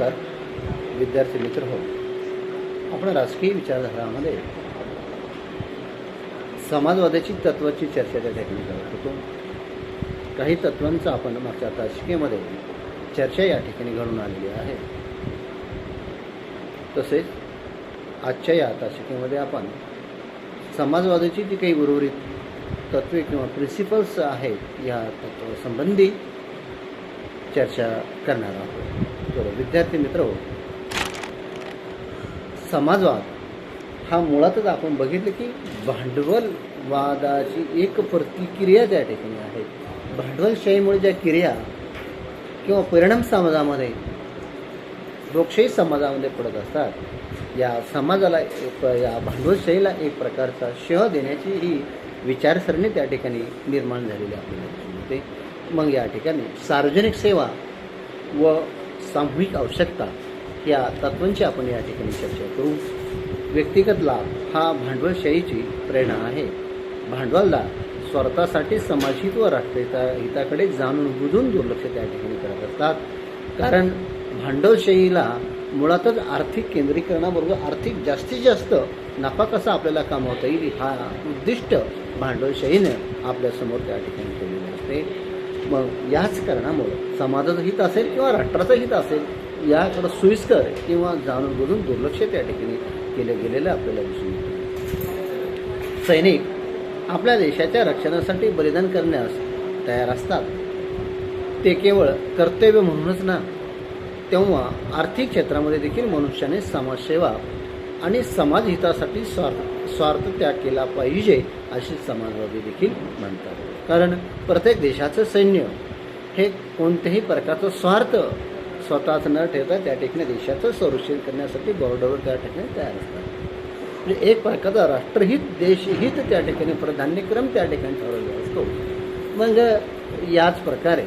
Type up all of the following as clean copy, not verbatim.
नमस्कार विद्यार्थी मित्र हो. आपण राजकीय विचारधारामध्ये समाजवादाची तत्वाची चर्चा त्या ठिकाणी करत होतो. काही तत्वांचा आपण मागच्या तासिकेमध्ये चर्चा या ठिकाणी घडून आलेली आहे. तसेच आजच्या या तासिकेमध्ये आपण समाजवादाची जी काही उर्वरित तत्वे किंवा प्रिन्सिपल्स आहेत या तत्वासंबंधी चर्चा करणार आहोत. तर विद्यार्थी मित्र हो, समाजवाद हा मुळातच आपण बघितलं की भांडवलवादाची एक प्रतिक्रिया त्या ठिकाणी आहे. भांडवलशाहीमुळे ज्या क्रिया किंवा परिणाम समाजामध्ये लोकशाही समाजामध्ये पडत असतात, या समाजाला या भांडवलशाहीला एक प्रकारचा शह देण्याची ही विचारसरणी त्या ठिकाणी निर्माण झालेली आपल्याला दिसून येते. मग या ठिकाणी सार्वजनिक सेवा व सामूहिक आवश्यकता या तत्वांची आपण या ठिकाणी चर्चा करू. व्यक्तिगत लाभ हा भांडवलशाहीची प्रेरणा आहे. भांडवलदार स्वार्थासाठी समाजहित व राष्ट्रहिताकडे जाणून बुजून दुर्लक्ष त्या ठिकाणी करत असतात. कारण भांडवलशाहीला मुळातच आर्थिक केंद्रीकरणाबरोबर आर्थिक जास्तीत जास्त नफा कसा आपल्याला कमावता येईल हा उद्दिष्ट भांडवलशाहीनं आपल्यासमोर त्या ठिकाणी ठेवलेलं असते. मग याच कारणामुळं समाजाचं हित असेल किंवा राष्ट्राचं हित असेल याकडं सोयीस्कर किंवा जाणून बुजून दुर्लक्ष त्या ठिकाणी केलं गेलेलं आपल्याला दिसून येतं. सैनिक आपल्या देशाच्या रक्षणासाठी बलिदान करण्यास तयार असतात. ते केवळ कर्तव्य म्हणूनच ना, तेव्हा आर्थिक क्षेत्रामध्ये देखील मनुष्याने समाजसेवा आणि समाजहितासाठी स्वार्थ त्याग केला पाहिजे अशी समाजवादी देखील म्हणतात. कारण प्रत्येक देशाचं सैन्य हे कोणत्याही प्रकारचा स्वार्थ स्वतःच न ठेवता त्या ठिकाणी देशाचं संरक्षण करण्यासाठी बॉर्डरवर त्या ठिकाणी तयार असतात. म्हणजे एक प्रकारचा राष्ट्रहित देशहित त्या ठिकाणी प्राधान्यक्रम त्या ठिकाणी ठरवलेला असतो. मग याच प्रकारे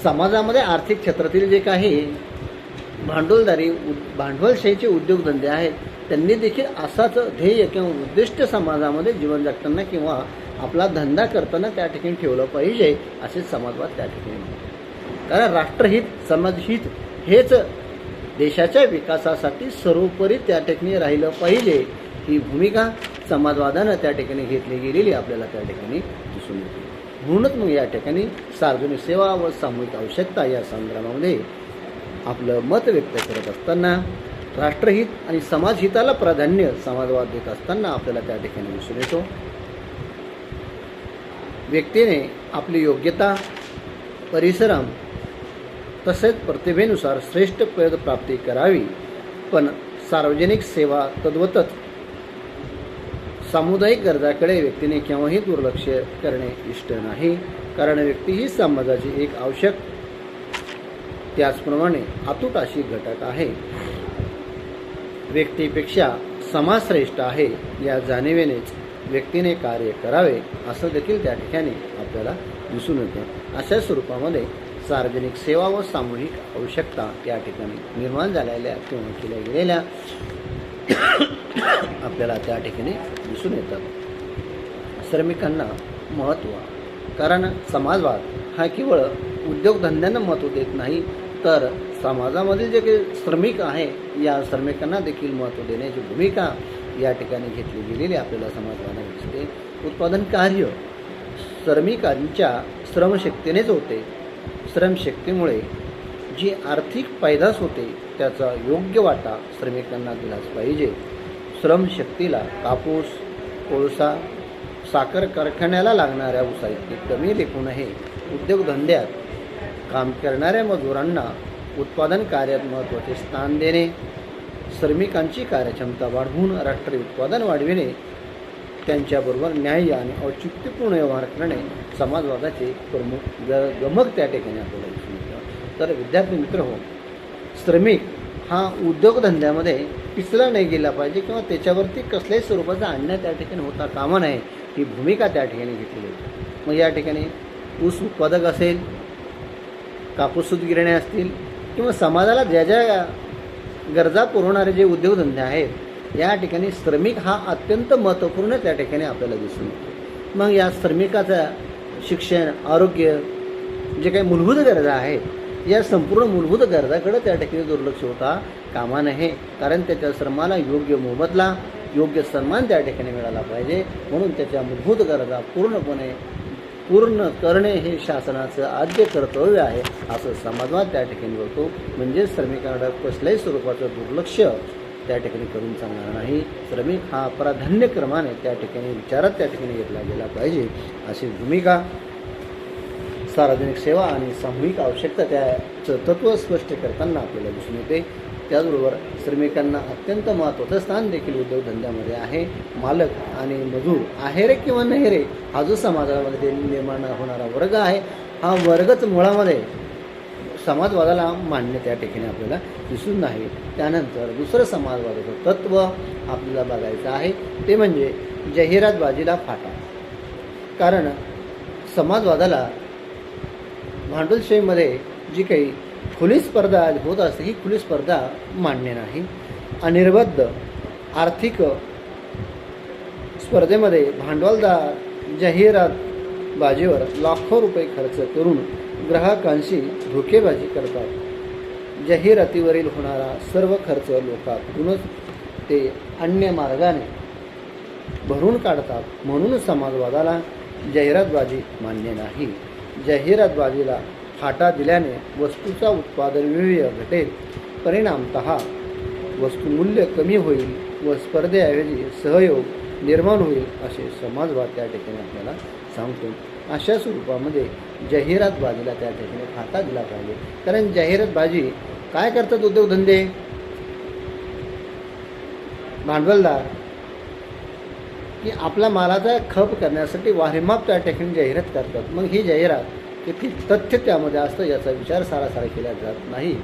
समाजामध्ये आर्थिक क्षेत्रातील जे काही भांडवलशाहीचे उद्योगधंदे आहेत त्यांनी देखील असाच ध्येय किंवा उद्दिष्ट समाजामध्ये जीवन जगताना किंवा आपला धंदा करताना त्या ठिकाणी ठेवलं पाहिजे असे समाजवाद त्या ठिकाणी म्हणतात. कारण राष्ट्रहित समाजहित हेच देशाच्या विकासासाठी सर्वोपरी त्या ठिकाणी राहिलं पाहिजे ही भूमिका समाजवादानं त्या ठिकाणी घेतली गेलेली आपल्याला त्या ठिकाणी दिसून येते. म्हणूनच मग या ठिकाणी सार्वजनिक सेवा व सामूहिक आवश्यकता या संग्रामामध्ये आपलं मत व्यक्त करत असताना राष्ट्रहित आणि समाजहिताला प्राधान्य समाजवाद देत असताना आपल्याला त्या ठिकाणी दिसून येतो. व्यक्तीने आपली योग्यता, परिश्रम तसेच प्रतिभेनुसार श्रेष्ठ पद प्राप्ती करावी, पण सार्वजनिक सेवा तद्वतच सामुदायिक गरजाकडे व्यक्तीने केव्हाही दुर्लक्ष करणे इष्ट नाही. कारण व्यक्ती ही समाजाची एक आवश्यक त्याचप्रमाणे अतूट अशी घटक आहे. व्यक्तीपेक्षा समाज श्रेष्ठ आहे या जाणीवेनेच व्यक्तीने कार्य करावे असं देखील त्या ठिकाणी आपल्याला दिसून येते. अशा स्वरूपामध्ये सार्वजनिक सेवा व सामूहिक आवश्यकता या ठिकाणी निर्माण झालेल्या किंवा केल्या गेलेल्या आपल्याला त्या ठिकाणी दिसून येतात. श्रमिकांना महत्त्व, कारण समाजवाद हा केवळ उद्योगधंद्यांना महत्त्व देत नाही तर समाजामधील जे काही श्रमिक आहे या श्रमिकांना देखील महत्त्व देण्याची भूमिका या ठिकाणी घेतली गेलेली आपल्याला समाजवादाने दिसते. उत्पादन कार्य श्रमिकांच्या श्रमशक्तीनेच होते. श्रमशक्तीमुळे जी आर्थिक पैदास होते त्याचा योग्य वाटा श्रमिकांना दिलाच पाहिजे. श्रमशक्तीला कापूस, कोळसा, साखर कारखान्याला लागणाऱ्या साहित्य कमी लेखू नये. उद्योगधंद्यात काम करणाऱ्या मजुरांना उत्पादन कार्यात महत्त्वाचे स्थान देणे, श्रमिकांची कार्यक्षमता वाढवून राष्ट्रीय उत्पादन वाढविणे, त्यांच्याबरोबर न्याय्य आणि औचित्यपूर्ण व्यवहार करणे समाजवादाचे प्रमुख गमक त्या ठिकाणी आपल्याला दिसून येतं. तर विद्यार्थी मित्र हो, श्रमिक हा उद्योगधंद्यामध्ये पिचला नाही गेला पाहिजे किंवा त्याच्यावरती कसल्याही स्वरूपाचा अन्याय त्या ठिकाणी होता कामा नये ही भूमिका त्या ठिकाणी घेतली होती. मग या ठिकाणी ऊस उत्पादक असेल, कापूस गिरण्या असतील किंवा समाजाला ज्या ज्या गरजा पुरवणारे जे उद्योगधंदे आहेत या ठिकाणी श्रमिक हा अत्यंत महत्त्वपूर्ण त्या ठिकाणी आपल्याला दिसून येतो. मग या श्रमिकाचं शिक्षण, आरोग्य जे काही मूलभूत गरजा आहेत या संपूर्ण मूलभूत गरजाकडे त्या ठिकाणी दुर्लक्ष होता कामा नये. कारण त्याच्या श्रमाला योग्य मोबदला, योग्य सन्मान त्या ठिकाणी मिळाला पाहिजे. म्हणून त्याच्या मूलभूत गरजा पूर्ण करणे हे शासनाचं आद्य कर्तव्य आहे असं समाजवाद त्या ठिकाणी होतो. म्हणजे श्रमिकांकडे कसल्याही स्वरूपाचं दुर्लक्ष त्या ठिकाणी करून चालणार नाही. श्रमिक हा प्राधान्यक्रमाने त्या ठिकाणी विचारात त्या ठिकाणी घेतला गेला पाहिजे अशी भूमिका सार्वजनिक सेवा आणि सामूहिक आवश्यकता त्याचं तत्त्व स्पष्ट करताना आपल्याला दिसून येते. त्याचबरोबर श्रमिकांना अत्यंत महत्त्वाचं स्थान देखील उद्योगधंद्यामध्ये आहे. मालक आणि मजूर आहे रे किंवा नाही रे हा जो समाजामध्ये निर्माण होणारा वर्ग आहे, हा वर्गच मुळामध्ये समाजवादाला मान्य त्या ठिकाणी आपल्याला दिसून नाही. त्यानंतर दुसरं समाजवादाचं तत्त्व आपल्याला बघायचं आहे ते म्हणजे जाहिरातबाजीला फाटा. कारण समाजवादाला भांडवलशाहीमध्ये जी काही खुली स्पर्धा होत असते ही खुली स्पर्धा मान्य नाही. अनिर्बद्ध आर्थिक स्पर्धेमध्ये भांडवलदार जाहिरातबाजीवर लाखो रुपये खर्च करून ग्राहकांशी धोकेबाजी करतात. जाहिरातीवरील होणारा सर्व खर्च लोकांकडूनच ते अन्य मार्गाने भरून काढतात. म्हणून समाजवादाला जाहिरातबाजी मान्य नाही. जाहिरातबाजीला फाटा दिल्याने वस्तूचा उत्पादन व्यय घटेल. परिणामतः वस्तूमूल्य कमी होईल व स्पर्धेऐवजी सहयोग निर्माण होईल असे समाजवाद त्या ठिकाणी आपल्याला सांगतो. अशा स्वरूपामध्ये जाहिरातबाजीला त्या ठिकाणी फाटा दिला पाहिजे. कारण जाहिरातबाजी काय करतात उद्योगधंदे, भांडवलदार की आपला मालाचा खप करण्यासाठी वारेमाप त्या ठिकाणी जाहिरात करतात. मग ही जाहिरात किती तथ्य त्यामध्ये असतं याचा विचार सारासारा केला जात नाही.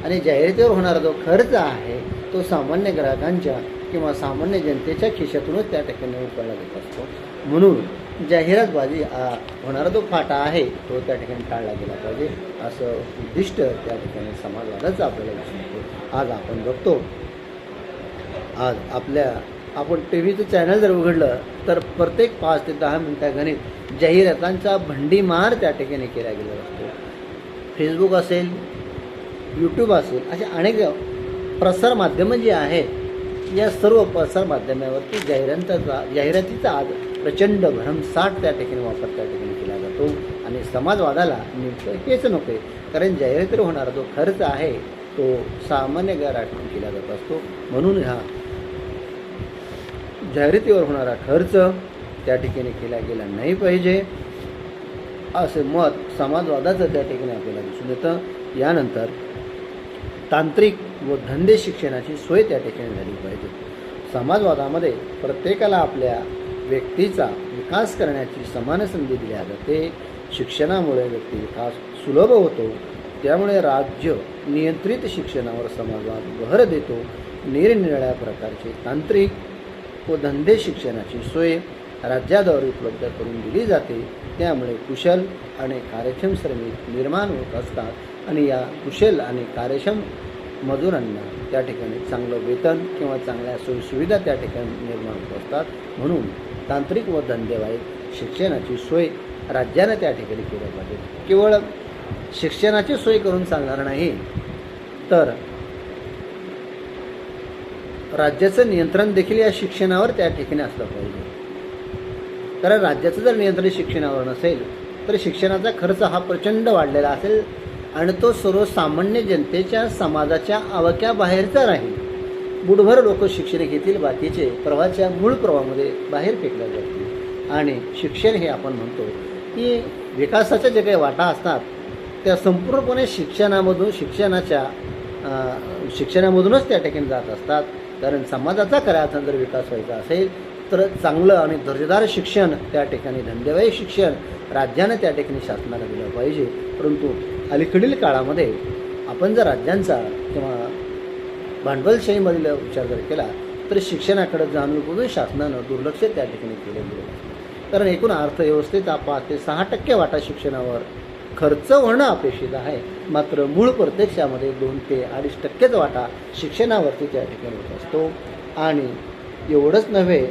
आणि जाहिरातीवर होणारा जो खर्च आहे तो सामान्य ग्राहकांच्या किंवा सामान्य जनतेच्या खिशातूनच त्या ठिकाणी उचलला जात असतो. म्हणून जाहिरातबाजी होणारा जो फाटा आहे तो त्या ठिकाणी टाळला गेला पाहिजे असं उद्दिष्ट त्या ठिकाणी समाजवादाचं आपल्याला दिसून येतं. आज आपण बघतो, आज आपण टी व्हीचं चॅनल जर उघडलं तर प्रत्येक 5 ते 10 मिनिटागणित जाहिरातांचा भंडीमार त्या ठिकाणी केला गेला असतो. फेसबुक असेल, यूट्यूब असेल, असे अनेक प्रसारमाध्यमं जी आहेत या सर्व प्रसारमाध्यमावरती जाहिरातीचा आज प्रचंड भरमसाठ त्या ठिकाणी वापर त्या ठिकाणी केला जातो. आणि समाजवादाला नेमकं हेच नको आहे. कारण जाहिरातीवर होणारा जो खर्च आहे तो सामान्य ग्राहकांकडून केला जात असतो. म्हणून हा जाहिरातीवर होणारा खर्च त्या ठिकाणी केला गेला नाही पाहिजे असे मत समाजवादाचं त्या ठिकाणी आपल्याला दिसून येतं. यानंतर तांत्रिक व धंदे शिक्षणाची सोय त्या ठिकाणी झाली पाहिजे. समाजवादामध्ये प्रत्येकाला आपल्या व्यक्तीचा विकास करण्याची समान संधी दिली जाते. शिक्षणामुळे व्यक्ती विकास सुलभ होतो. त्यामुळे राज्य नियंत्रित शिक्षणावर समाजवाद भर देतो. निरनिराळ्या प्रकारचे तांत्रिक व धंदे शिक्षणाची सोय राज्याद्वारे उपलब्ध करून दिली जाते. त्यामुळे कुशल आणि कार्यक्षम श्रमिक निर्माण होत असतात आणि या कुशल आणि कार्यक्षम मजुरांना त्या ठिकाणी चांगलं वेतन किंवा चांगल्या सोयीसुविधा त्या ठिकाणी निर्माण होत असतात. म्हणून तांत्रिक व धंदेवाईक शिक्षणाची सोय राज्यानं त्या ठिकाणी केली पाहिजे. केवळ शिक्षणाची सोय करून चालणार नाही तर राज्याचं नियंत्रण देखील या शिक्षणावर त्या ठिकाणी असलं पाहिजे. कारण राज्याचं जर नियंत्रण शिक्षणावर नसेल तर शिक्षणाचा खर्च हा प्रचंड वाढलेला असेल आणि तो सर्वसामान्य जनतेच्या समाजाच्या आवाक्या बाहेरचा राहील. बुडभर लोक शिक्षण घेतील, बाकीचे प्रवाहाच्या मूळ प्रवाहामध्ये बाहेर फेकल्या जातील. आणि शिक्षण हे आपण म्हणतो की विकासाच्या जे काही वाटा असतात त्या संपूर्णपणे शिक्षणामधूनच त्या ठिकाणी जात असतात. कारण समाजाचा खऱ्या अर्थाने जर विकास व्हायचा असेल तर चांगलं आणि दर्जेदार शिक्षण त्या ठिकाणी धंदेवाईक शिक्षण राज्यानं त्या ठिकाणी शासनाला दिलं पाहिजे. परंतु अलीकडील काळामध्ये आपण जर राज्यांचा किंवा भांडवलशाहीमधील विचार जर केला तर शिक्षणाकडे जाणूनपूर्वक शासनानं दुर्लक्ष त्या ठिकाणी केले गेले. कारण एकूण अर्थव्यवस्थेचा 5 ते 6% वाटा शिक्षणावर खर्च होणं अपेक्षित आहे. मात्र मूळ प्रत्यक्षामध्ये 2 ते 2.5% वाटा शिक्षणावरती त्या ठिकाणी होत असतो. आणि एवढंच नव्हे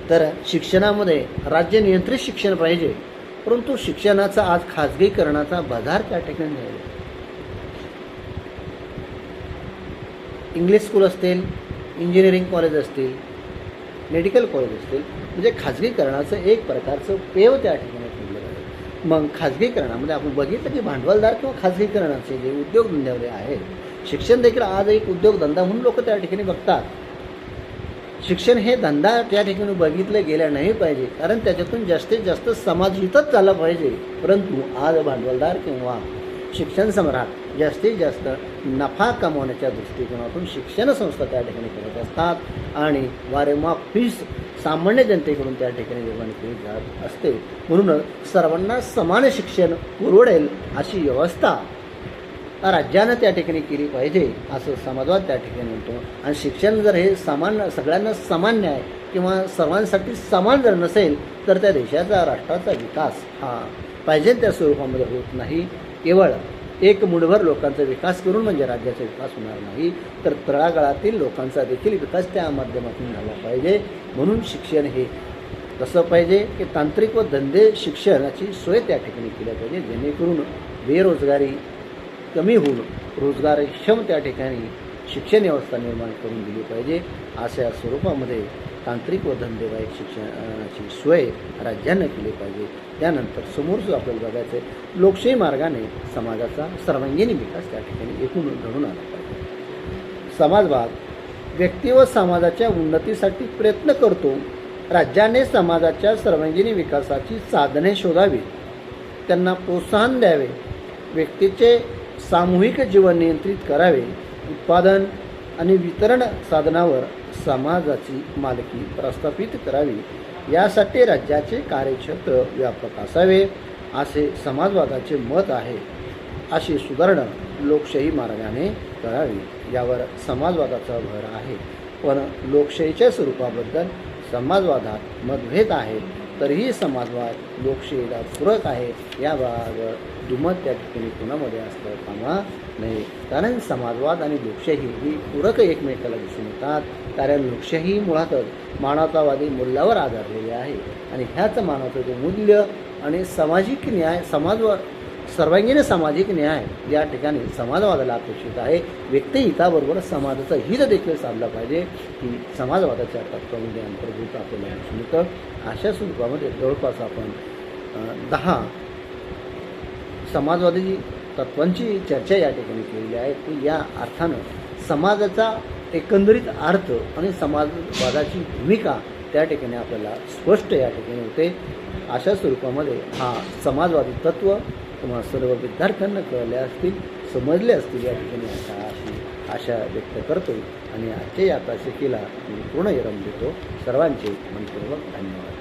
तर शिक्षणामध्ये राज्य नियंत्रित शिक्षण पाहिजे. परंतु शिक्षणाचा आज खाजगीकरणाचा बाजार त्या ठिकाणी आहे. इंग्लिश स्कूल असतील, इंजिनिअरिंग कॉलेज असतील, मेडिकल कॉलेज असतील, म्हणजे खाजगीकरणाचं एक प्रकारचं पेव त्या ठिकाणी ठेवलं जातं. मग खाजगीकरणामध्ये आपण बघितलं की भांडवलदार किंवा खाजगीकरणाचे जे उद्योगधंदे आहेत, शिक्षण देखील आज एक उद्योगधंदा म्हणून लोक त्या ठिकाणी बघतात. शिक्षण हे धंदा त्या ठिकाणी बघितलं गेलं नाही पाहिजे, कारण त्याच्यातून जास्तीत जास्त समाजहितच झालं पाहिजे. परंतु आज भांडवलदार किंवा शिक्षण सम्राट जास्तीत जास्त नफा कमवण्याच्या दृष्टिकोनातून शिक्षण संस्था त्या ठिकाणी करत असतात आणि वारंवार फीस सामान्य जनतेकडून त्या ठिकाणी निर्माण केली जात असते. म्हणूनच सर्वांना समान शिक्षण पुरवडेल अशी व्यवस्था राज्यानं त्या ठिकाणी केली पाहिजे असं समाजवाद त्या ठिकाणी म्हणतो. आणि शिक्षण जर हे सगळ्यांना समान न्याय किंवा सर्वांसाठी समान जर नसेल तर त्या देशाचा, राष्ट्राचा विकास हा पाहिजे त्या स्वरूपामध्ये होत नाही. केवळ एक मुठभर लोकांचा विकास करून म्हणजे राज्याचा विकास होणार नाही, तर तळागाळातील लोकांचा देखील विकास त्या माध्यमातून झाला पाहिजे. म्हणून शिक्षण हे कसं पाहिजे की तांत्रिक व धंदे शिक्षणाची सोय त्या ठिकाणी केली पाहिजे, जेणेकरून बेरोजगारी कमी होऊन रोजगारक्षम त्या ठिकाणी शिक्षण व्यवस्था निर्माण करून दिली पाहिजे. अशा स्वरूपामध्ये तांत्रिक व धंदेवाईक शिक्षणाची सोय राज्यानं केली पाहिजे. त्यानंतर समोरचं आपल्याला बघायचं आहे, लोकशाही मार्गाने समाजाचा सर्वांगीण विकास त्या ठिकाणी एकूण घडून आला पाहिजे. समाजवाद व्यक्ती व समाजाच्या उन्नतीसाठी प्रयत्न करतो. राज्याने समाजाच्या सर्वांगीण विकासाची साधने शोधावीत, त्यांना प्रोत्साहन द्यावे, व्यक्तीचे सामूहिक जीवन नियंत्रित करावे, उत्पादन आणि वितरण साधनावर समाजाची मालकी प्रस्थापित करावी, यासाठी राज्याचे कार्यक्षेत्र व्यापक असावे असे समाजवादाचे मत आहे. अशी सुधारणा लोकशाही मार्गाने करावी यावर समाजवादाचा भर आहे. पण लोकशाहीच्या स्वरूपाबद्दल समाजवादात मतभेद आहेत, तरीही समाजवाद लोकशाहीला पूरक आहे याबाबत दुमत त्या ठिकाणी कोणामध्ये असता कामा नये. कारण समाजवाद आणि लोकशाही ही पूरक एकमेकाला दिसून येतात. कारण लोकशाही मुळातच मानवतावादी मूल्यावर आधारलेली आहे आणि ह्याच मानवतेचे मूल्य आणि सामाजिक न्याय, सर्वांगीण सामाजिक न्याय या ठिकाणी समाजवादाला अपेक्षित आहे. व्यक्तिहिताबरोबर समाजाचा हित देखील साधला पाहिजे की समाजवादाच्या तत्त्वामध्ये अंतर्भूत आपल्याला दिसून येतं. अशा स्वरूपामध्ये जवळपास आपण 10 समाजवादी तत्वांची चर्चा या ठिकाणी केलेली आहे की या अर्थानं समाजाचा एकंदरीत अर्थ आणि समाजवादाची भूमिका त्या ठिकाणी आपल्याला स्पष्ट या ठिकाणी होते. अशा स्वरूपामध्ये हा समाजवादी तत्त्व तुम्हाला सर्व विद्यार्थ्यांना कळले असतील, समजले असतील या ठिकाणी आशा व्यक्त करतो आणि आजच्या या तासिकेला मी पूर्ण विराम देतो. सर्वांचे मनपूर्वक धन्यवाद.